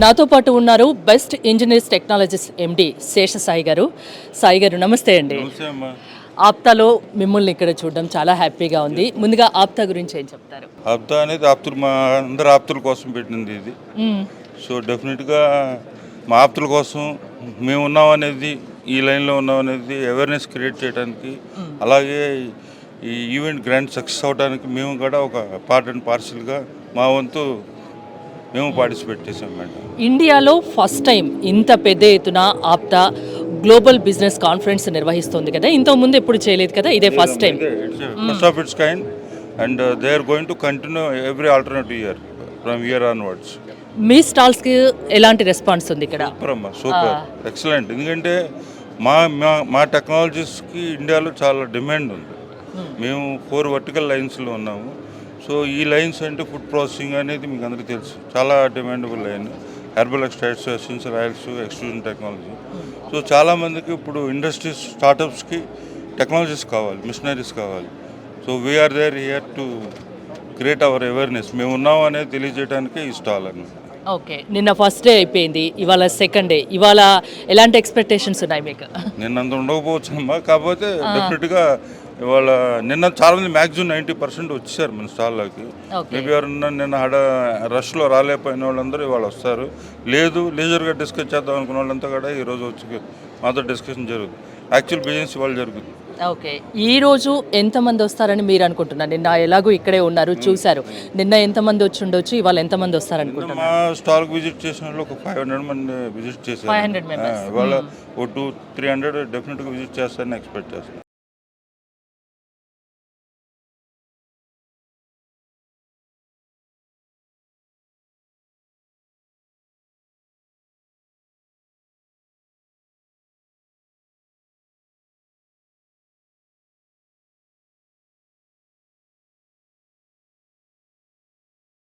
నాతో పాటు ఉన్నారు బెస్ట్ ఇంజనీర్స్ టెక్నాలజీస్ ఎండి శేషసాయి గారు. సాయి గారు నమస్తే అండి. ఆప్తాలో మిమ్మల్ని ఇక్కడ చూడడం చాలా హ్యాపీగా ఉంది. ముందుగా ఆప్తా గురించి ఏం చెప్తారు? ఆప్తా అనేది ఆప్తులు, మా అందరు ఆప్తుల కోసం పెట్టింది ఇది. సో డెఫినెట్గా మా ఆప్తుల కోసం మేము ఉన్నాం అనేది, ఈ లైన్లో ఉన్నాం అనేది అవేర్నెస్ క్రియేట్ చేయడానికి, అలాగే ఈ ఈవెంట్ గ్రాండ్ సక్సెస్ అవడానికి మేము కూడా ఒక పార్ట్ అండ్ పార్సల్గా మా వంతు మేము పార్టిసిపేట్ చేసాం మేడం. ఇండియాలో ఫస్ట్ టైం ఇంత పెద్ద ఎత్తున ఆప్తా గ్లోబల్ బిజినెస్ కాన్ఫరెన్స్ నిర్వహిస్తుంది కదా, ఇంతకుముందు ఎప్పుడు చేయలేదు కదా, ఇదే first time. First of its kind and they are going to continue every alternative year from year onwards. మీ స్టాల్స్కి ఎలాంటి రెస్పాన్స్ ఉంది ఇక్కడ? సూపర్ అమ్మా, సూపర్ ఎక్సలెంట్. ఎందుకంటే మా మా టెక్నాలజీస్కి ఇండియాలో చాలా డిమాండ్ ఉంది. మేము 4 వర్టికల్ లైన్స్లో ఉన్నాము. సో ఈ లైన్స్ అంటే ఫుడ్ ప్రాసెసింగ్ అనేది మీకు అందరికీ తెలుసు, చాలా demandable line. Herbal extracts, essential oils, extrusion technology. So చాలామందికి ఇప్పుడు ఇండస్ట్రీస్, స్టార్టప్స్కి టెక్నాలజీస్ కావాలి, మిషనరీస్ కావాలి. So we are there here to create our awareness. మేము ఉన్నాం అనేది తెలియజేయడానికి ఈ స్టాల్ అన్నమాట. ఓకే, నిన్న ఫస్ట్ డే అయిపోయింది, ఇవాళ సెకండ్ డే. ఇవాళ ఎలాంటి ఎక్స్పెక్టేషన్స్ ఉన్నాయి మీకు? నిన్నంత ఉండకపోవచ్చు అమ్మా, కాకపోతే డెఫినెట్గా ఇవాళ నిన్న చాలామంది మ్యాక్సిమం 90% వచ్చేసారు మన స్టాల్లోకి. మేబీ ఎవరన్నా నిన్న రష్లో రాలేకపోయిన వాళ్ళందరూ ఇవాళ వస్తారు. లేదు లీజర్గా డిస్కస్ చేద్దాం అనుకున్న వాళ్ళంతా కూడా ఈరోజు వచ్చి మాతో డిస్కషన్ జరుగుతుంది. యాక్చువల్ బిజినెస్ ఇవాళ జరుగుతుంది. ఓకే, ఈరోజు ఎంతమంది వస్తారని మీరు అనుకుంటున్నారు? నిన్న ఎలాగో ఇక్కడే ఉన్నారు, చూశారు. నిన్న ఎంతమంది వచ్చి ఉండొచ్చు, ఇవాళ ఎంతమంది వస్తారనుకుంటున్నారు? మా స్టాల్కి విజిట్ చేసిన వాళ్ళు ఒక 500 మంది విజిట్ చేశారు. 500 మెంబర్స్. ఇవాళ ఓ 200-300 డెఫినెట్గా విజిట్ చేస్తారని ఎక్స్పెక్ట్ చేస్తాను.